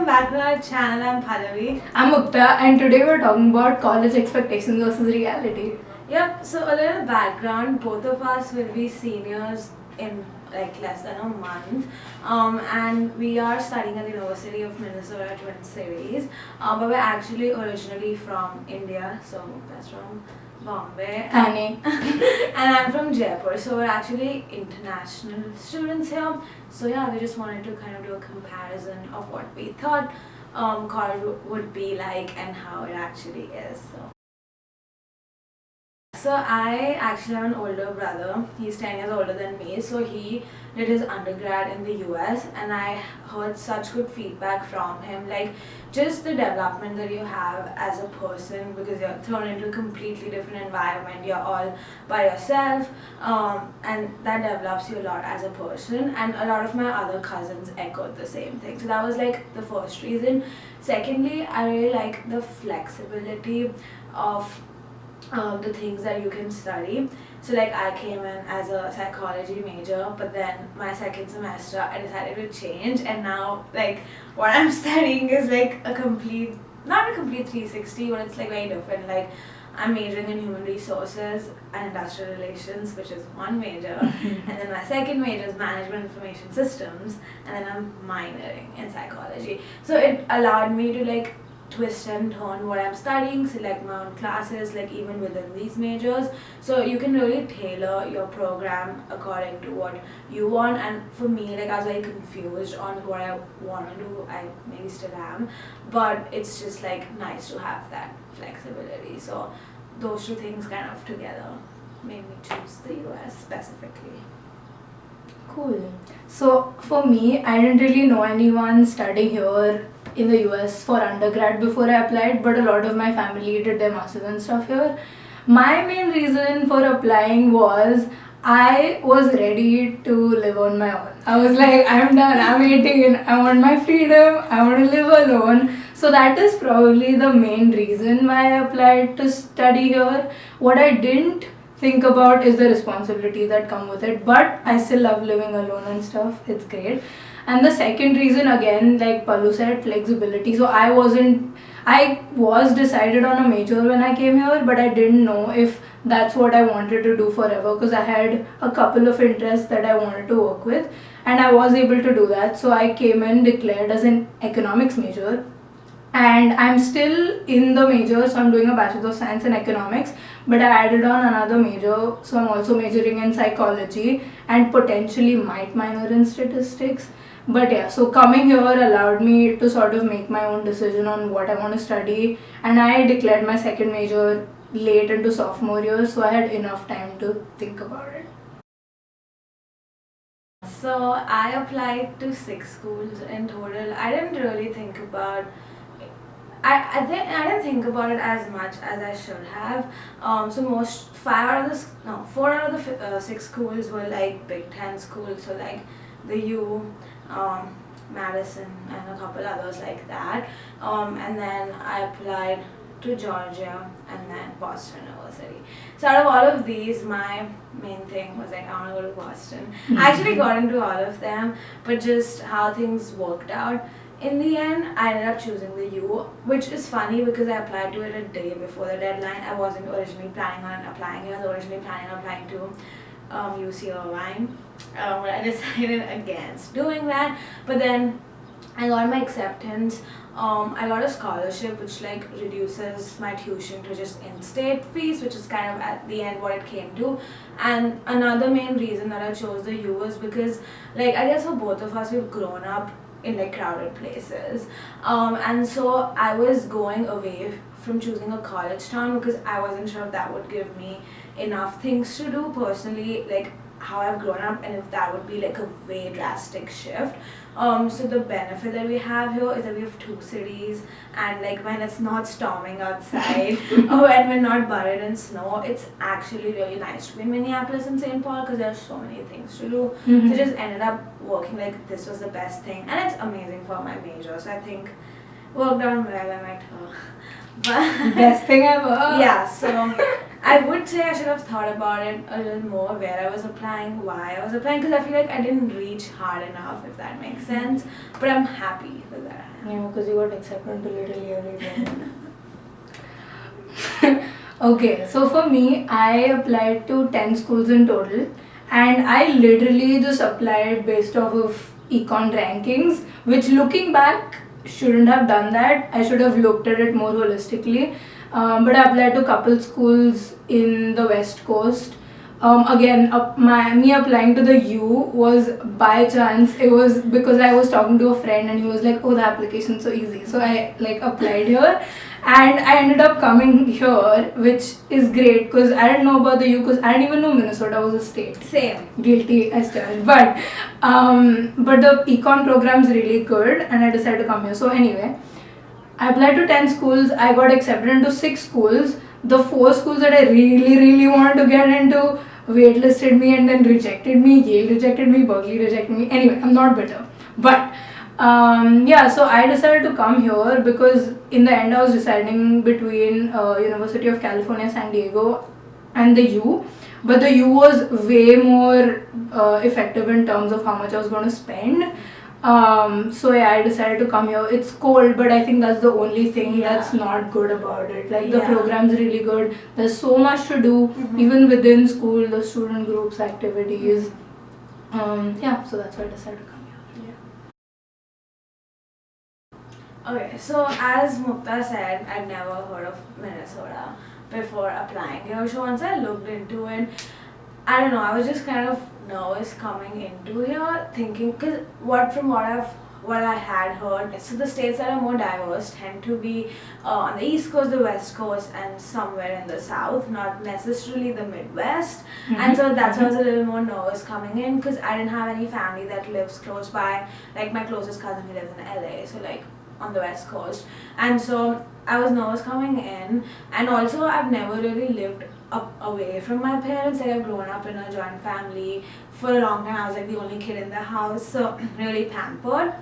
back to our channel. I'm Pallavi. I'm Mukta, and today we're talking about college expectations versus reality. Yep, so a little background. Both of us will be seniors in like less than a month, and we are studying at the University of Minnesota Twin Cities, but we're actually originally from India, so that's from Bombay. Annie. And I'm from Jaipur, so we're actually international students here. So yeah, we just wanted to kind of do a comparison of what we thought college would be like and how it actually is. So I actually have an older brother. He's 10 years older than me. So he did his undergrad in the US, and I heard such good feedback from him. Like just the development that you have as a person, because you're thrown into a completely different environment. You're all by yourself, and that develops you a lot as a person. And a lot of my other cousins echoed the same thing. So that was like the first reason. Secondly, I really like the flexibility of the things that you can study. So like I came in as a psychology major, but then my second semester I decided to change, and now like what I'm studying is like not a complete 360, but it's like very different. Like I'm majoring in human resources and industrial relations, which is one major, and then my second major is management information systems, and then I'm minoring in psychology. So it allowed me to like twist and turn what I'm studying, select my own classes, like even within these majors. So you can really tailor your program according to what you want. And for me, like I was very confused on what I want to do. I maybe still am, but it's just like nice to have that flexibility. So those two things kind of together made me choose the US specifically. Cool. So for me, I didn't really know anyone studying here in the US for undergrad before I applied, but a lot of my family did their masters and stuff here. My main reason for applying was I was ready to live on my own. I was like, I'm done, I'm 18, I want my freedom, I want to live alone. So that is probably the main reason why I applied to study here. What I didn't think about is the responsibilities that come with it, but I still love living alone and stuff. It's great. And the second reason, again, like Pallu said, flexibility. So I was decided on a major when I came here, but I didn't know if that's what I wanted to do forever, because I had a couple of interests that I wanted to work with, and I was able to do that. So I came in declared as an economics major, and I'm still in the major, so I'm doing a Bachelor of Science in Economics, but I added on another major, so I'm also majoring in psychology and potentially might minor in statistics. But yeah, so coming here allowed me to sort of make my own decision on what I want to study, and I declared my second major late into sophomore year, so I had enough time to think about it. So I applied to 6 schools in total. I didn't really think about I didn't think about it as much as I should have. So 4 out of the 6 schools were like Big Ten schools, so like the U, Madison, and a couple others like that. And then I applied to Georgia and then Boston University. So out of all of these, my main thing was like I want to go to Boston. I actually got into all of them, but just how things worked out. In the end, I ended up choosing the U, which is funny because I applied to it a day before the deadline. I wasn't originally planning on applying it. I was originally planning on applying to UC Irvine, but I decided against doing that. But then I got my acceptance. I got a scholarship which like reduces my tuition to just in-state fees, which is kind of at the end what it came to. And another main reason that I chose the U was because like I guess for both of us, we've grown up in like crowded places, and so I was going away from choosing a college town because I wasn't sure if that would give me enough things to do personally, like how I've grown up, and if that would be like a way drastic shift. So the benefit that we have here is that we have 2 cities, and like when it's not storming outside or when we're not buried in snow, it's actually really nice to be in Minneapolis and St. Paul because there's so many things to do. So just ended up working like this was the best thing, and it's amazing for my major. So I think worked out well, I might but Best thing ever. yeah, so I would say I should have thought about it a little more, where I was applying, why I was applying, because I feel like I didn't reach hard enough, if that makes sense. But I'm happy with that. Yeah, because you got accepted into literally everything. Okay, so for me, I applied to 10 schools in total, and I literally just applied based off of econ rankings, which looking back, shouldn't have done that. I should have looked at it more holistically. But I applied to a couple schools in the West Coast. Again, me applying to the U was by chance. It was because I was talking to a friend and he was like, "Oh, the application's so easy." So I like applied here, and I ended up coming here, which is great because I didn't know about the U because I didn't even know Minnesota was a state. Same. Guilty as charged, but the econ program's really good, and I decided to come here. So anyway, I applied to 10 schools. I got accepted into 6 schools. The 4 schools that I really wanted to get into waitlisted me and then rejected me. Yale rejected me, Berkeley rejected me. Anyway, I'm not bitter. But yeah, so I decided to come here because in the end I was deciding between University of California, San Diego and the U. But the U was way more effective in terms of how much I was going to spend. So yeah, I decided to come here. It's cold, but I think that's the only thing that's not good about it. Like the program's really good. There's so much to do, even within school, the student groups, activities. Yeah, so that's why I decided to come here. Okay, so as Mukta said, I'd never heard of Minnesota before applying here. So once I looked into it, I don't know, I was just kind of nervous coming into here, thinking, because what I had heard, so the states that are more diverse tend to be on the East Coast, the West Coast, and somewhere in the South, not necessarily the Midwest. And so that's why I was a little more nervous coming in, because I didn't have any family that lives close by. Like my closest cousin, he lives in LA, so like on the West Coast. And so I was nervous coming in, and also I've never really lived up away from my parents. Like I've grown up in a joint family for a long time. I was like the only kid in the house, so really pampered.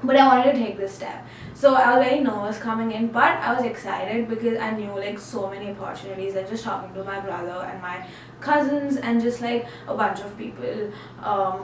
But I wanted to take this step. So I was very nervous coming in, but I was excited because I knew like so many opportunities. And just talking to my brother and my cousins and just like a bunch of people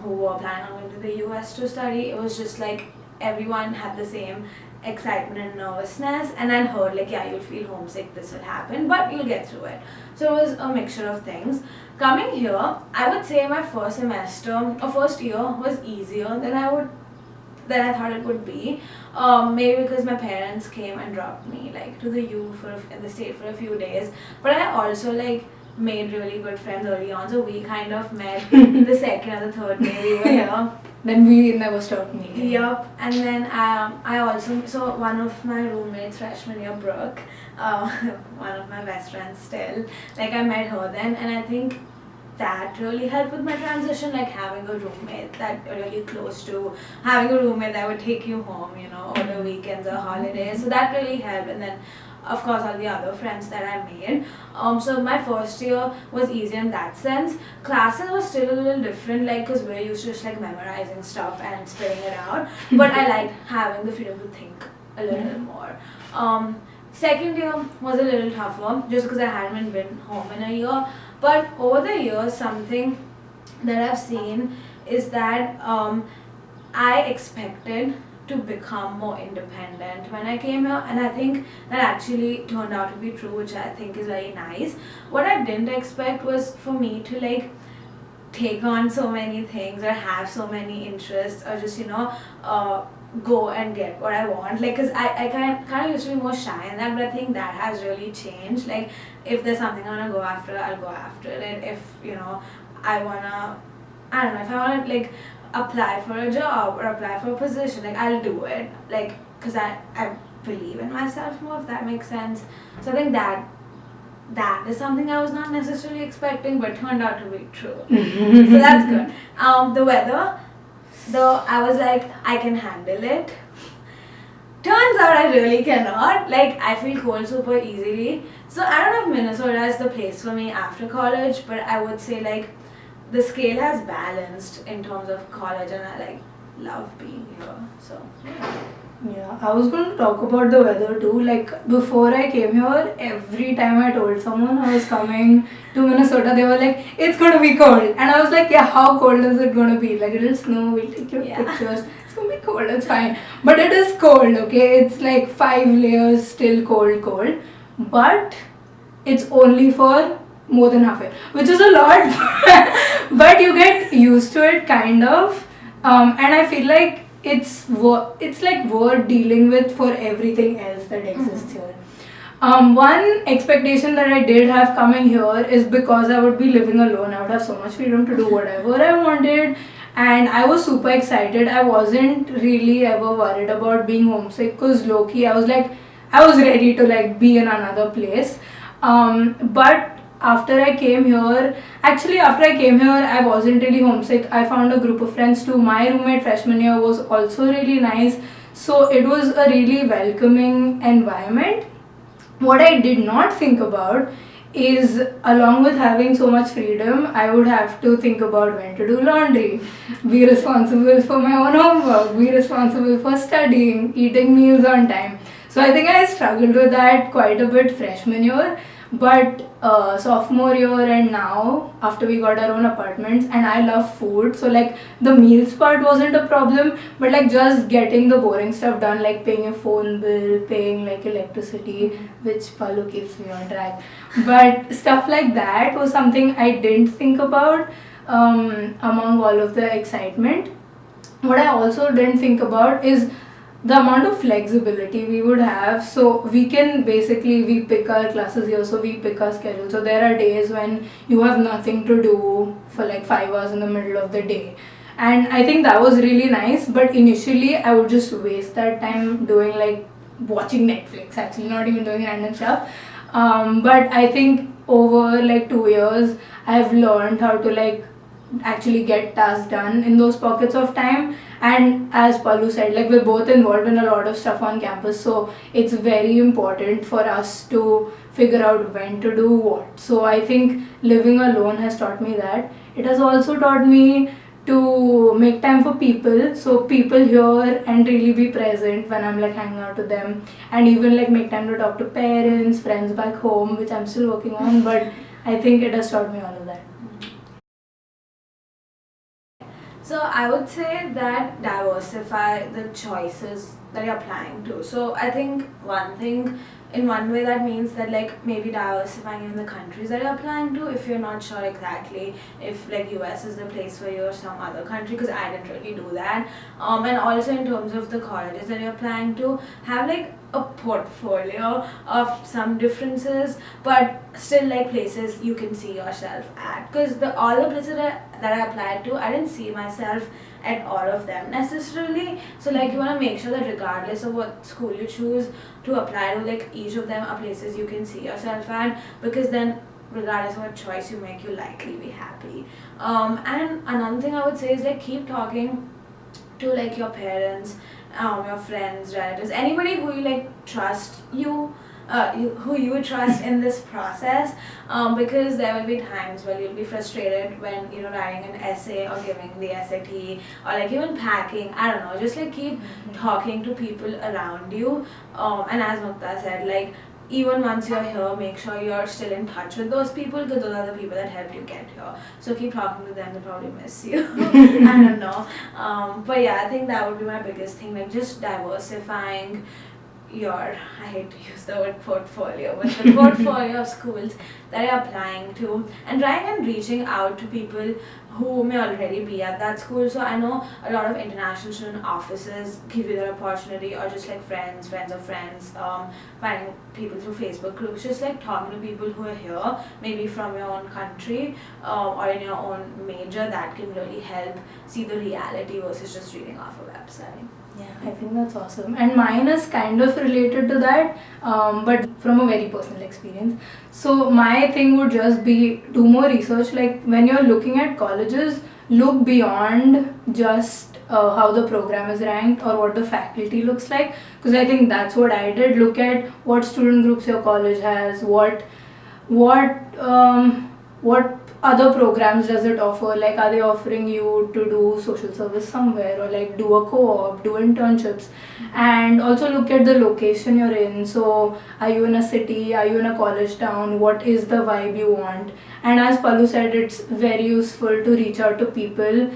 who were planning on going to the US to study, it was just like everyone had the same excitement and nervousness, and I'd heard like, yeah, you'll feel homesick, this will happen, but you'll get through it. So it was a mixture of things. Coming here, I would say my first semester or first year was easier than I thought it would be. Maybe because my parents came and dropped me like to the U in the state for a few days, but I also like made really good friends early on, so we kind of met the second or the third day we were here. Then we never stopped meeting. Yup, and then I also, so one of my roommates freshman year, Brooke, one of my best friends still, like I met her then, and I think that really helped with my transition, like having a roommate that really close to, having a roommate that would take you home, you know, over the weekends or holidays, so that really helped. And then of course all the other friends that I made. So my first year was easy in that sense. Classes were still a little different, like because we're used to just like memorizing stuff and spitting it out, but I liked having the freedom to think a little more. Second year was a little tougher just because I hadn't been home in a year, but over the years something that I've seen is that I expected to become more independent when I came here, and I think that actually turned out to be true, which I think is very nice. What I didn't expect was for me to like take on so many things or have so many interests or just go and get what I want, like because I kind of used to be more shy in that, but I think that has really changed. Like if there's something I want to go after, I'll go after it. If I don't know, if I want to like apply for a job or apply for a position, like I'll do it, like because I believe in myself more, if that makes sense. So I think that is something I was not necessarily expecting, but turned out to be true. So that's good. The weather, though, I was like, I can handle it. Turns out I really cannot. Like I feel cold super easily. So I don't know if Minnesota is the place for me after college, but I would say like the scale has balanced in terms of college, and I like love being here. So yeah. Yeah, I was going to talk about the weather too. Like before I came here, every time I told someone I was coming to Minnesota, they were like, "It's gonna be cold," and I was like, "Yeah, how cold is it gonna be? Like it'll snow. We'll take your Yeah. pictures. It's gonna be cold. It's fine." But it is cold. Okay, it's like 5 layers, still cold, cold. But it's only for more than half a year, which is a lot. But you get used to it, kind of. And I feel like it's like worth dealing with for everything else that exists here. One expectation that I did have coming here is because I would be living alone, I would have so much freedom to do whatever I wanted, and I was super excited. I wasn't really ever worried about being homesick because low key I was like, I was ready to like be in another place. But after I came here, actually after I came here, I wasn't really homesick. I found a group of friends too. My roommate freshman year was also really nice. So it was a really welcoming environment. What I did not think about is, along with having so much freedom, I would have to think about when to do laundry, be responsible for my own homework, be responsible for studying, eating meals on time. So I think I struggled with that quite a bit freshman year. But sophomore year and now, after we got our own apartments, and I love food, so like the meals part wasn't a problem, but like just getting the boring stuff done, like paying a phone bill, paying like electricity, which Palu keeps me on track. But stuff like that was something I didn't think about among all of the excitement. What I also didn't think about is the amount of flexibility we would have. So we can basically, we pick our classes here, so we pick our schedule. So there are days when you have nothing to do for like 5 hours in the middle of the day, and I think that was really nice. But initially I would just waste that time doing like watching Netflix, actually not even doing random stuff. But I think over like 2 years I've learned how to like actually get tasks done in those pockets of time. And as Palu said, like we're both involved in a lot of stuff on campus, so it's very important for us to figure out when to do what. So I think living alone has taught me that. It has also taught me to make time for people, so people here, and really be present when I'm like hanging out with them, and even like make time to talk to parents, friends back home, which I'm still working on. But I think it has taught me all of that. So I would say that diversify the choices that you're applying to. So I think one thing, in one way, that means that like maybe diversifying in the countries that you're applying to, if you're not sure exactly if like US is the place for you or some other country, because I didn't really do that. And also in terms of the colleges that you're applying to, have like a portfolio of some differences, but still like places you can see yourself at. Because the all the places that I applied to, I didn't see myself at all of them necessarily. So like you want to make sure that regardless of what school you choose to apply to, like each of them are places you can see yourself at, because then regardless of what choice you make, you'll likely be happy. And another thing I would say is like keep talking to like your parents, your friends, relatives, anybody who you like trust who you trust in this process, because there will be times where you'll be frustrated when writing an essay or giving the SAT or like even packing. I don't know, just like keep talking to people around you, and as Mukta said, like even once you're here, make sure you're still in touch with those people, because those are the people that helped you get here. So keep talking to them, they probably miss you. I don't know. But yeah, I think that would be my biggest thing, like just diversifying your, I hate to use the word portfolio, but the portfolio of schools that you're applying to, and trying and reaching out to people who may already be at that school. So I know a lot of international student offices give you that opportunity, or just like friends of friends, finding people through Facebook groups, just like talking to people who are here, maybe from your own country, or in your own major. That can really help see the reality versus just reading off a website. Yeah, I think that's awesome. And mine is kind of related to that, but from a very personal experience. So my thing would just be do more research. Like when you're looking at colleges, look beyond just how the program is ranked or what the faculty looks like. Because I think that's what I did. Look at what student groups your college has, what other programs does it offer? Like, are they offering you to do social service somewhere, or like do a co-op, do internships? And also look at the location you're in. So, are you in a city? Are you in a college town? What is the vibe you want? And as Palu said, it's very useful to reach out to people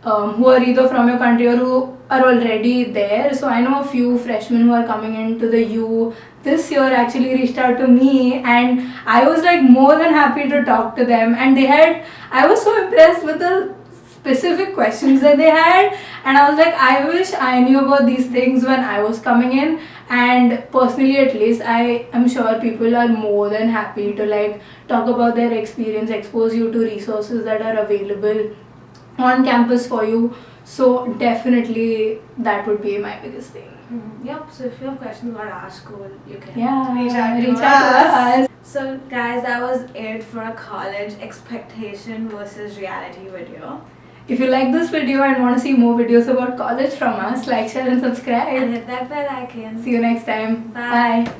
who are either from your country or who are already there. So I know a few freshmen who are coming into the U this year actually reached out to me, and I was like more than happy to talk to them. And I was so impressed with the specific questions that they had, and I was like, I wish I knew about these things when I was coming in. And personally, at least, I am sure people are more than happy to like talk about their experience, expose you to resources that are available on campus for you. So definitely that would be my biggest thing. Yep, so if you have questions about our school, you can Yeah, reach out to us. So guys, that was it for a college expectation versus reality video. If you like this video and want to see more videos about college from us, like, share and subscribe. And hit that bell icon. See you next time. Bye. Bye.